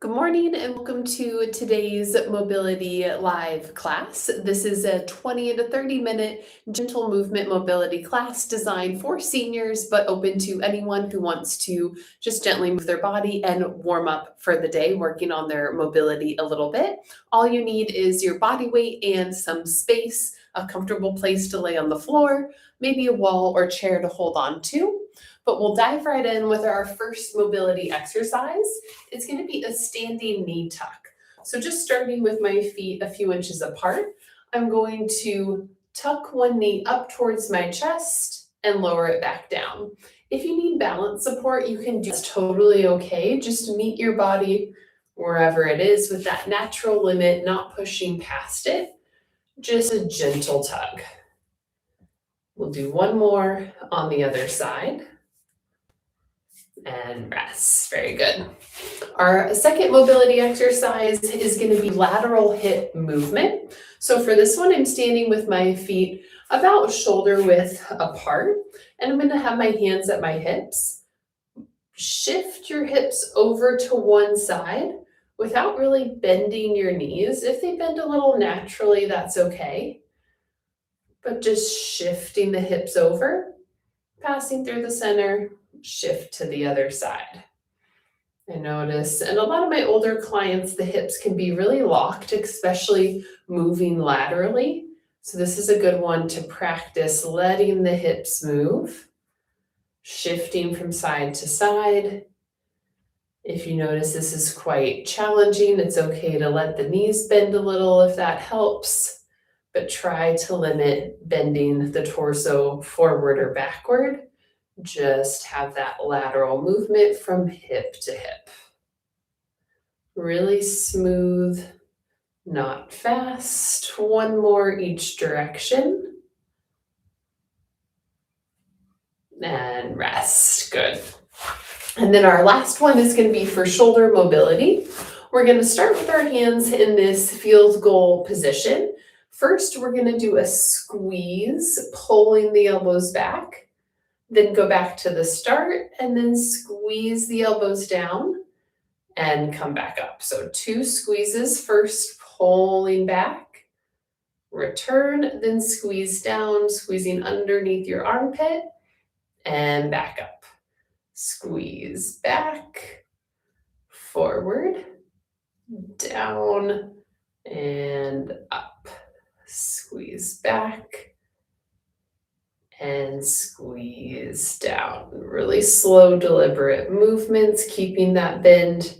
Good morning and welcome to today's Mobility Live class. This is a 20 to 30 minute gentle movement mobility class designed for seniors, but open to anyone who wants to just gently move their body and warm up for the day, working on their mobility a little bit. All you need is your body weight and some space, a comfortable place to lay on the floor, maybe a wall or chair to hold on to. But we'll dive right in with our first mobility exercise. It's going to be a standing knee tuck. So just starting with my feet a few inches apart, I'm going to tuck one knee up towards my chest and lower it back down. If you need balance support, you can do this totally okay. Just meet your body wherever it is with that natural limit, not pushing past it. Just a gentle tug. We'll do one more on the other side. And rest. Very good. Our second mobility exercise is going to be lateral hip movement. So for this one, I'm standing with my feet about shoulder width apart, and I'm going to have my hands at my hips. Shift your hips over to one side without really bending your knees. If they bend a little naturally, that's okay. But just shifting the hips over, passing through the center, shift to the other side. I notice, and a lot of my older clients, the hips can be really locked, especially moving laterally. So this is a good one to practice letting the hips move, shifting from side to side. If you notice this is quite challenging, it's okay to let the knees bend a little if that helps, but try to limit bending the torso forward or backward. Just have that lateral movement from hip to hip. Really smooth, not fast. One more each direction. And rest. Good. And then our last one is going to be for shoulder mobility. We're going to start with our hands in this field goal position. First, we're going to do a squeeze, pulling the elbows back. Then go back to the start and then squeeze the elbows down and come back up. So 2 squeezes, first pulling back, return, then squeeze down, squeezing underneath your armpit and back up. Squeeze back, forward, down and up. Squeeze back and squeeze down. Really slow, deliberate movements, keeping that bend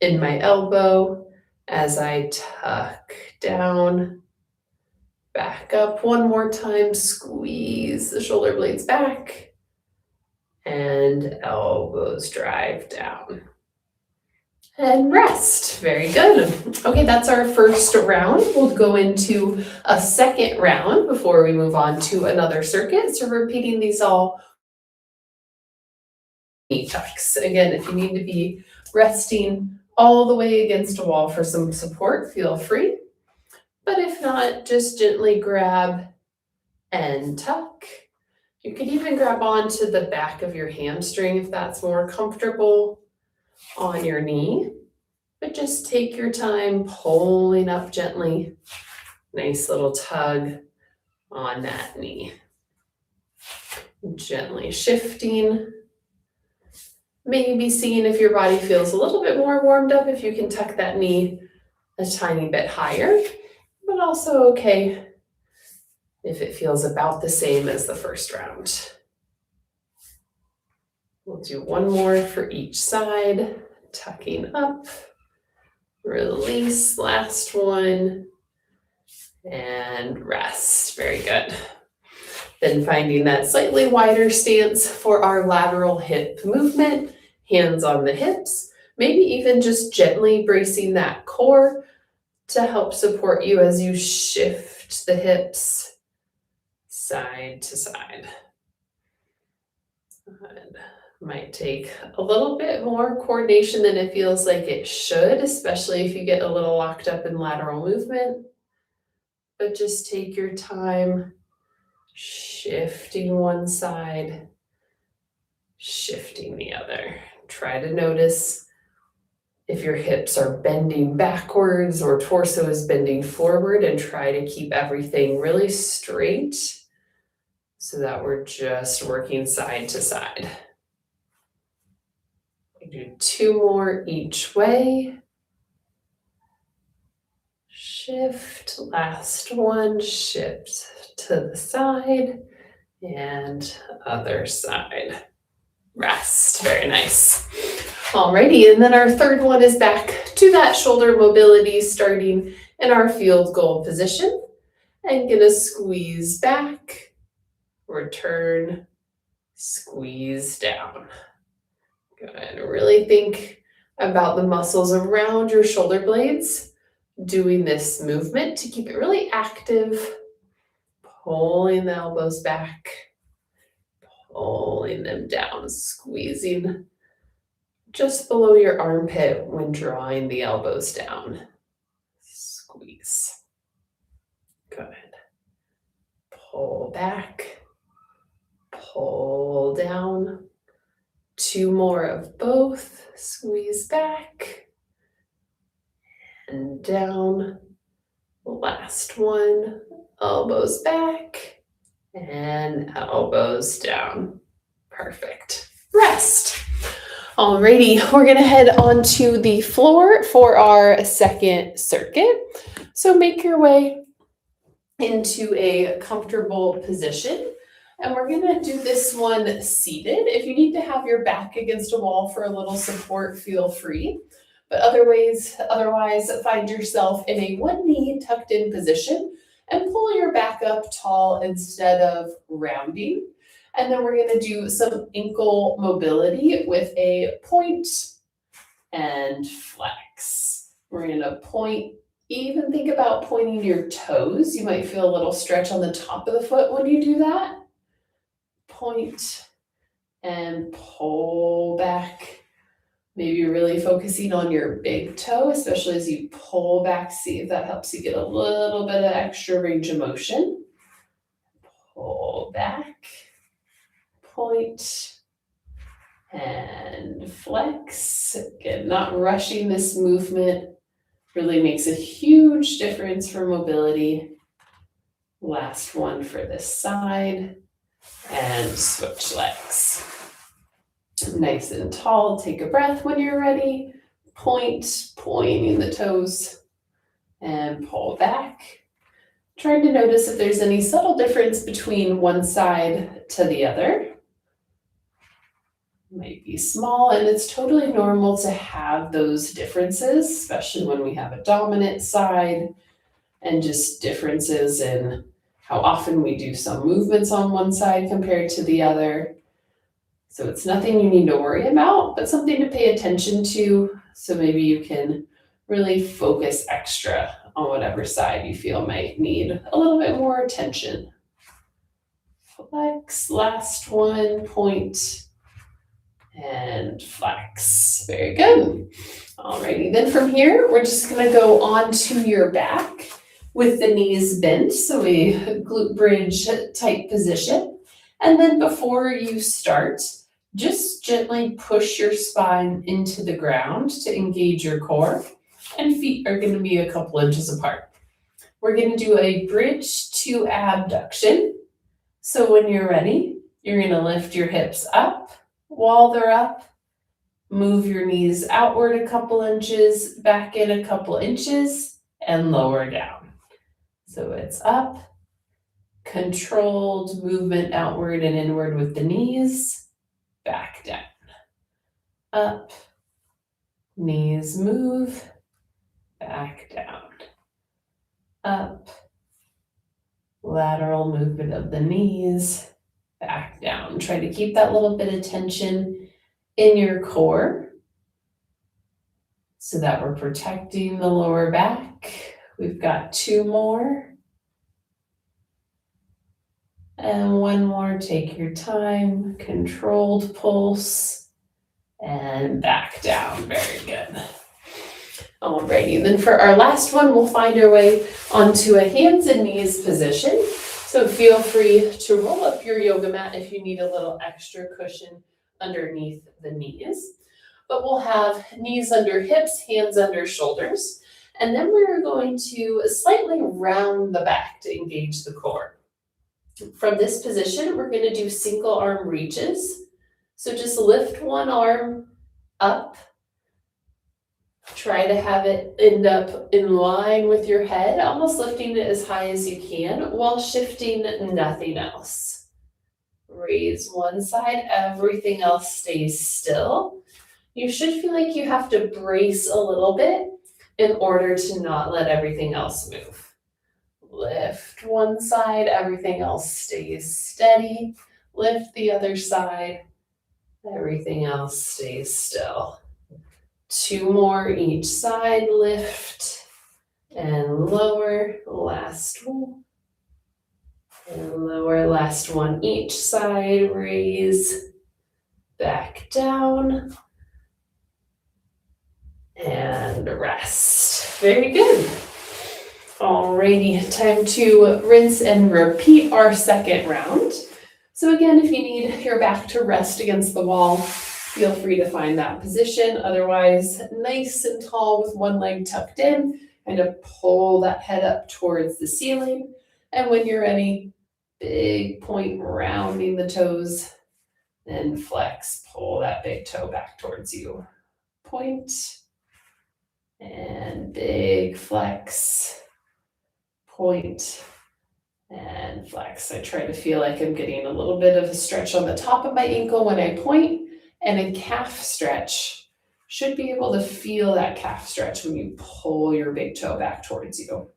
in my elbow as I tuck down, back up. One more time, squeeze the shoulder blades back, and elbows drive down. And rest. Very good. Okay, that's our first round. We'll go into a second round before we move on to another circuit. So repeating these all knee tucks. Again, if you need to be resting all the way against a wall for some support, feel free. But if not, just gently grab and tuck. You could even grab onto the back of your hamstring if that's more comfortable on your knee, but just take your time pulling up gently. Nice little tug on that knee. Gently shifting. Maybe seeing if your body feels a little bit more warmed up, if you can tuck that knee a tiny bit higher, but also okay if it feels about the same as the first round. We'll do one more for each side, tucking up, release, last one, and rest. Very good. Then finding that slightly wider stance for our lateral hip movement, hands on the hips, maybe even just gently bracing that core to help support you as you shift the hips side to side. Good. Might take a little bit more coordination than it feels like it should, especially if you get a little locked up in lateral movement. But just take your time, shifting one side, shifting the other. Try to notice If your hips are bending backwards or torso is bending forward, and try to keep everything really straight so that we're just working side to side. Do 2 more each way. Shift, last one, shift to the side and other side. Rest, very nice. Alrighty, and then our third one is back to that shoulder mobility, starting in our field goal position. And gonna squeeze back, return, squeeze down. Good, really think about the muscles around your shoulder blades doing this movement to keep it really active, pulling the elbows back, pulling them down, squeezing just below your armpit when drawing the elbows down. Squeeze. Good. Pull back, pull down. 2 more of both. Squeeze back and down. Last one. Elbows back and elbows down. Perfect. Rest. Alrighty, we're gonna head onto the floor for our second circuit. So make your way into a comfortable position. And we're gonna do this one seated. If you need to have your back against a wall for a little support, feel free. But otherwise, find yourself in a one knee tucked in position and pull your back up tall instead of rounding. And then we're gonna do some ankle mobility with a point and flex. We're gonna point, even think about pointing your toes. You might feel a little stretch on the top of the foot when you do that. Point and pull back. Maybe really focusing on your big toe, especially as you pull back. See if that helps you get a little bit of extra range of motion. Pull back, point, and flex. Again, not rushing this movement really makes a huge difference for mobility. Last one for this side. And switch legs. Nice and tall. Take a breath when you're ready. Point, pointing the toes, and pull back. Trying to notice if there's any subtle difference between one side to the other. Might be small, and it's totally normal to have those differences, especially when we have a dominant side, and just differences in how often we do some movements on one side compared to the other. So it's nothing you need to worry about, but something to pay attention to. So maybe you can really focus extra on whatever side you feel might need a little bit more attention. Flex, last one, point, and flex. Very good. Alrighty, then from here, we're just gonna go onto your back with the knees bent, so a glute bridge type position. And then before you start, just gently push your spine into the ground to engage your core, and feet are going to be a couple inches apart. We're going to do a bridge to abduction. So when you're ready, you're going to lift your hips up. While they're up, move your knees outward a couple inches, back in a couple inches, and lower down. So it's up, controlled movement outward and inward with the knees, back down, up, knees move, back down, up, lateral movement of the knees, back down. Try to keep that little bit of tension in your core so that we're protecting the lower back. We've got 2 more. And 1 more, take your time, controlled pulse, and back down, very good. Alrighty, then for our last one, we'll find our way onto a hands and knees position. So feel free to roll up your yoga mat if you need a little extra cushion underneath the knees. but we'll have knees under hips, hands under shoulders. And then we're going to slightly round the back to engage the core. From this position, we're going to do single arm reaches. So just lift one arm up. Try to have it end up in line with your head, almost lifting it as high as you can while shifting nothing else. Raise one side, everything else stays still. You should feel like you have to brace a little bit in order to not let everything else move. Lift one side, everything else stays steady. Lift the other side, everything else stays still. 2 more each side, lift and lower, last one. And lower, last one each side, raise, back down, and rest. Very good. Alrighty, time to rinse and repeat our second round. So again, if you need your back to rest against the wall, feel free to find that position. Otherwise, nice and tall with one leg tucked in, kind of pull that head up towards the ceiling. And when you're ready, big point rounding the toes, then flex, pull that big toe back towards you. Point, and big flex, point, and flex. I try to feel like I'm getting a little bit of a stretch on the top of my ankle when I point, and a calf stretch. Should be able to feel that calf stretch when you pull your big toe back towards you.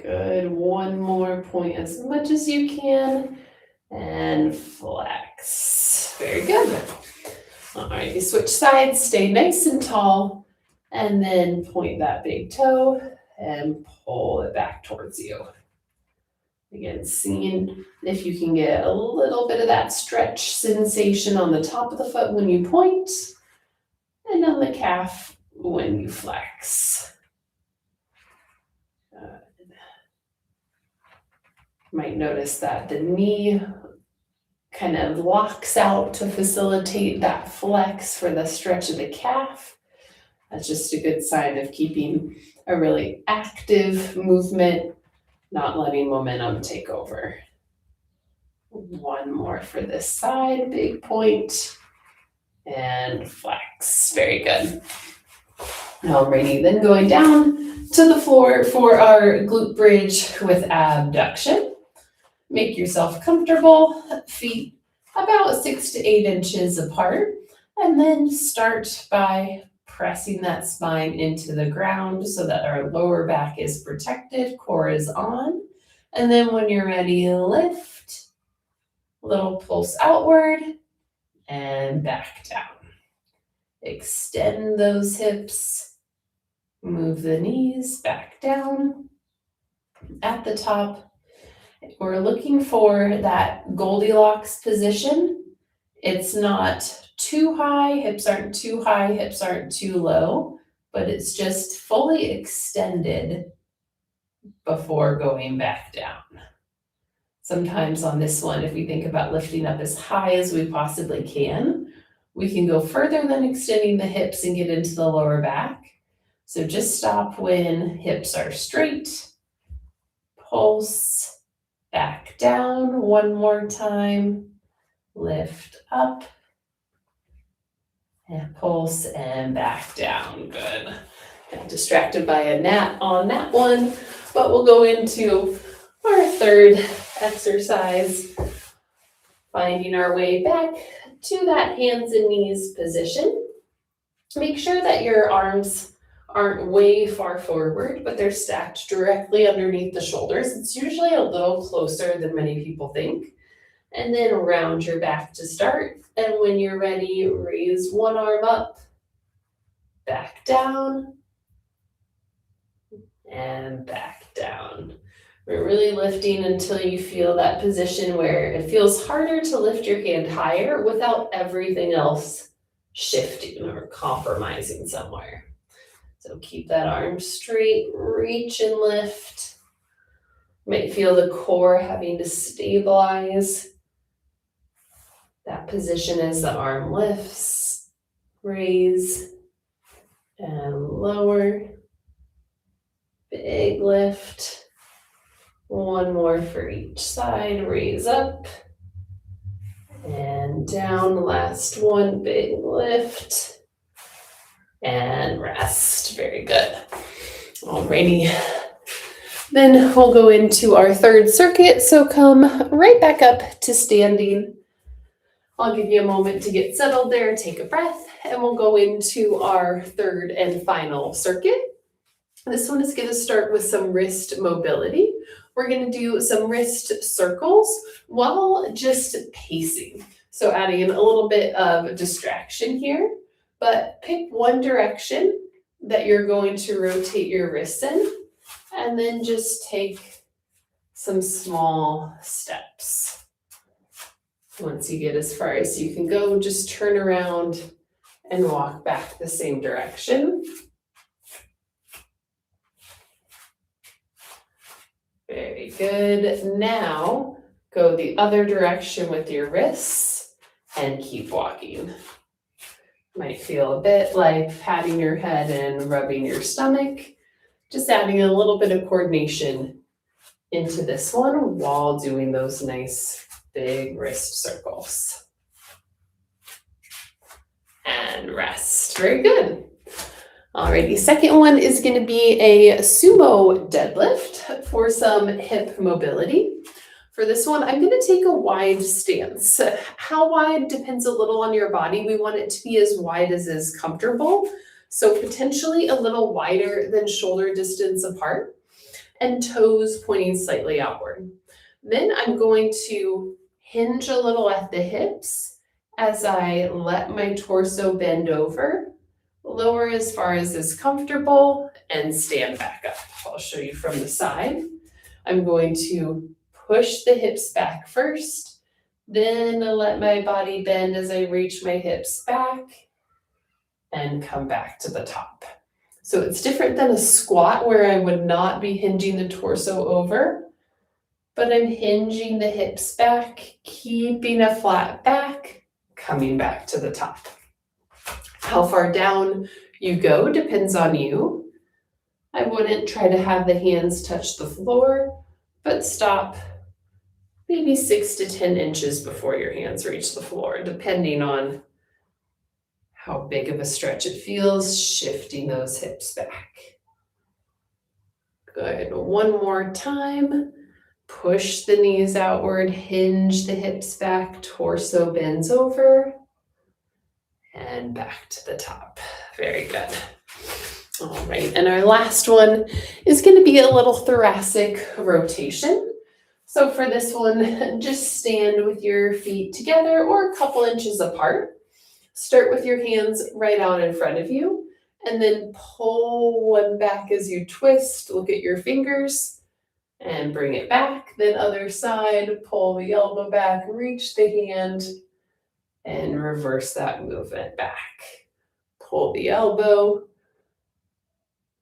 Good, one more, point as much as you can, and flex. Very good. All right, you switch sides, stay nice and tall, and then point that big toe and pull it back towards you. Again, seeing if you can get a little bit of that stretch sensation on the top of the foot when you point, and on the calf when you flex. Might notice that the knee kind of locks out to facilitate that flex for the stretch of the calf. That's just a good sign of keeping a really active movement, not letting momentum take over. One more for this side, big point, and flex. Very good. Alrighty, then going down to the floor for our glute bridge with abduction. Make yourself comfortable, feet about 6 to 8 inches apart, and then start by pressing that spine into the ground so that our lower back is protected, core is on. And then when you're ready, lift, little pulse outward, and back down. Extend those hips, move the knees back down. At the top, we're looking for that Goldilocks position. It's not too high, hips aren't too high, hips aren't too low, but it's just fully extended before going back down. Sometimes on this one, if we think about lifting up as high as we possibly can, we can go further than extending the hips and get into the lower back. So just stop when hips are straight, pulse, back down one more time, lift up, and pulse and back down. Good. Got distracted by a gnat on that one, but we'll go into our third exercise, finding our way back to that hands and knees position. Make sure that your arms aren't way far forward, but they're stacked directly underneath the shoulders. It's usually a little closer than many people think. And then round your back to start. And when you're ready, raise one arm up, back down, and back down. We're really lifting until you feel that position where it feels harder to lift your hand higher without everything else shifting or compromising somewhere. So keep that arm straight, reach and lift. You might feel the core having to stabilize. That position as the arm lifts, raise and lower, big lift. One more for each side, raise up and down. Last one, big lift and rest. Very good. Alrighty. Then we'll go into our third circuit. So come right back up to standing. I'll give you a moment to get settled there, take a breath, and we'll go into our third and final circuit. This one is going to start with some wrist mobility. We're going to do some wrist circles while just pacing. So adding a little bit of distraction here, but pick one direction that you're going to rotate your wrists in, and then just take some small steps. Once you get as far as you can go, just turn around and walk back the same direction. Very good. Now go the other direction with your wrists and keep walking. Might feel a bit like patting your head and rubbing your stomach. Just adding a little bit of coordination into this one while doing those nice big wrist circles. And rest. Very good. Alrighty, second one is going to be a sumo deadlift for some hip mobility. For this one, I'm going to take a wide stance. How wide depends a little on your body. We want it to be as wide as is comfortable. So potentially a little wider than shoulder distance apart and toes pointing slightly outward. Then I'm going to hinge a little at the hips as I let my torso bend over, lower as far as is comfortable, and stand back up. I'll show you from the side. I'm going to push the hips back first, then let my body bend as I reach my hips back and come back to the top. So it's different than a squat where I would not be hinging the torso over, but I'm hinging the hips back, keeping a flat back, coming back to the top. How far down you go depends on you. I wouldn't try to have the hands touch the floor, but stop maybe 6 to 10 inches before your hands reach the floor, depending on how big of a stretch it feels, shifting those hips back. Good, one more time. Push the knees outward, hinge the hips back, torso bends over, and back to the top. Very good. All right, and our last one is going to be a little thoracic rotation. So for this one, just stand with your feet together or a couple inches apart. Start with your hands right out in front of you, and then pull one back as you twist. Look at your fingers and bring it back. Then other side, pull the elbow back, reach the hand, and reverse that movement back. Pull the elbow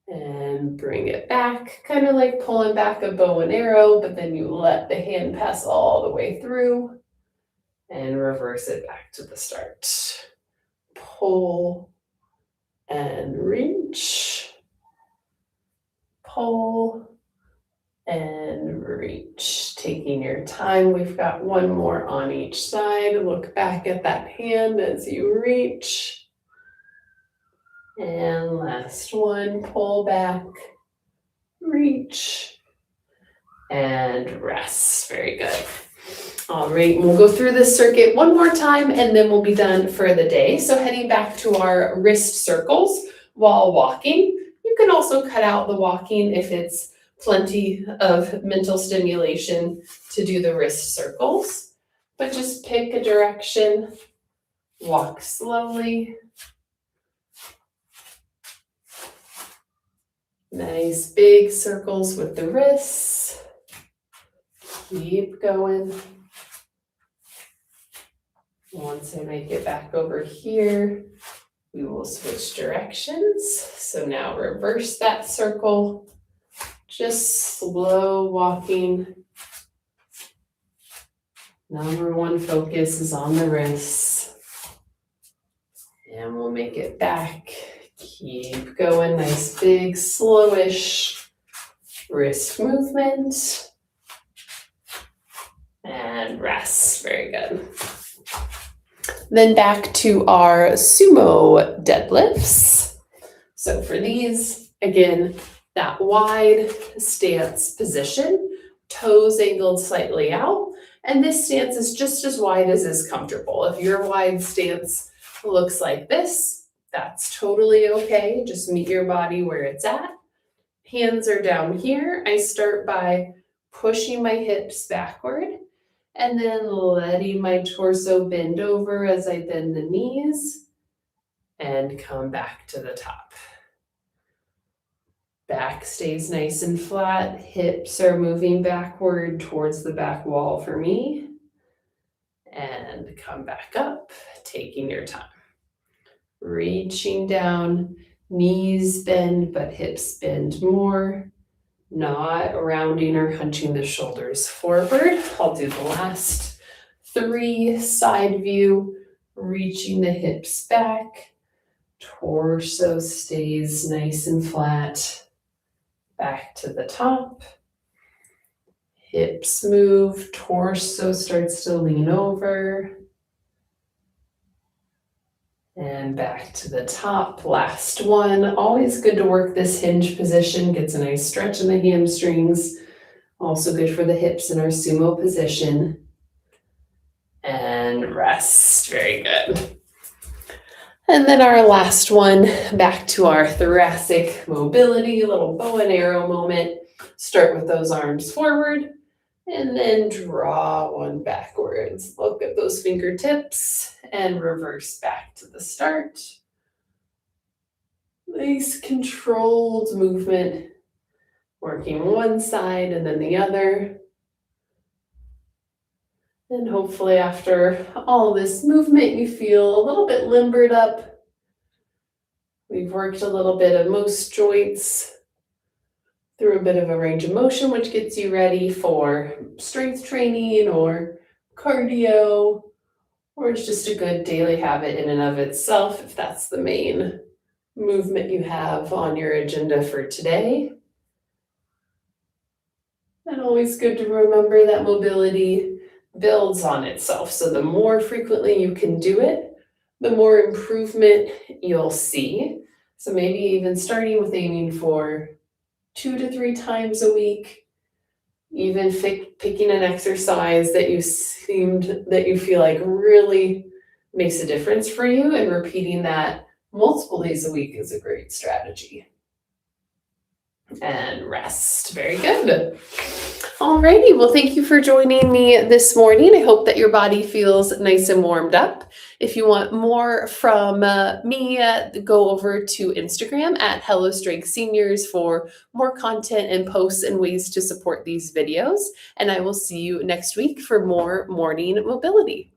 and bring it back, kind of like pulling back a bow and arrow, but then you let the hand pass all the way through and reverse it back to the start. Pull and reach, pull and reach. Taking your time, we've got one more on each side. Look back at that hand as you reach. And last one, pull back, reach, and rest. Very good. All right, we'll go through this circuit one more time and then we'll be done for the day. So heading back to our wrist circles while walking. You can also cut out the walking if it's plenty of mental stimulation to do the wrist circles. But just pick a direction, walk slowly. Nice big circles with the wrists. Keep going. Once I make it back over here, we will switch directions. So now reverse that circle. Just slow walking. Number one focus is on the wrists. And we'll make it back. Keep going, nice big slowish wrist movement. And rest, very good. Then back to our sumo deadlifts. So for these, again, that wide stance position, toes angled slightly out. And this stance is just as wide as is comfortable. If your wide stance looks like this, that's totally okay. Just meet your body where it's at. Hands are down here. I start by pushing my hips backward and then letting my torso bend over as I bend the knees and come back to the top. Back stays nice and flat. Hips are moving backward towards the back wall for me. And come back up, taking your time. Reaching down, knees bend, but hips bend more. Not rounding or hunching the shoulders forward. I'll do the last 3, side view, reaching the hips back. Torso stays nice and flat. Back to the top. Hips move, torso starts to lean over. And back to the top, last one. Always good to work this hinge position, gets a nice stretch in the hamstrings. Also good for the hips in our sumo position. And rest, very good. And then our last one, back to our thoracic mobility, a little bow and arrow moment. Start with those arms forward and then draw one backwards. Look at those fingertips and reverse back to the start. Nice controlled movement, working one side and then the other. And hopefully after all this movement, you feel a little bit limbered up. We've worked a little bit of most joints through a bit of a range of motion, which gets you ready for strength training or cardio, or it's just a good daily habit in and of itself if that's the main movement you have on your agenda for today. And always good to remember that mobility builds on itself. So the more frequently you can do it, the more improvement you'll see. So maybe even starting with aiming for 2 to 3 times a week, even picking an exercise that you feel like really makes a difference for you, and repeating that multiple days a week is a great strategy. And rest, very good. Alrighty, well, thank you for joining me this morning. I hope that your body feels nice and warmed up. If you want more from me, go over to Instagram at Hello Strength Seniors for more content and posts and ways to support these videos. And I will see you next week for more morning mobility.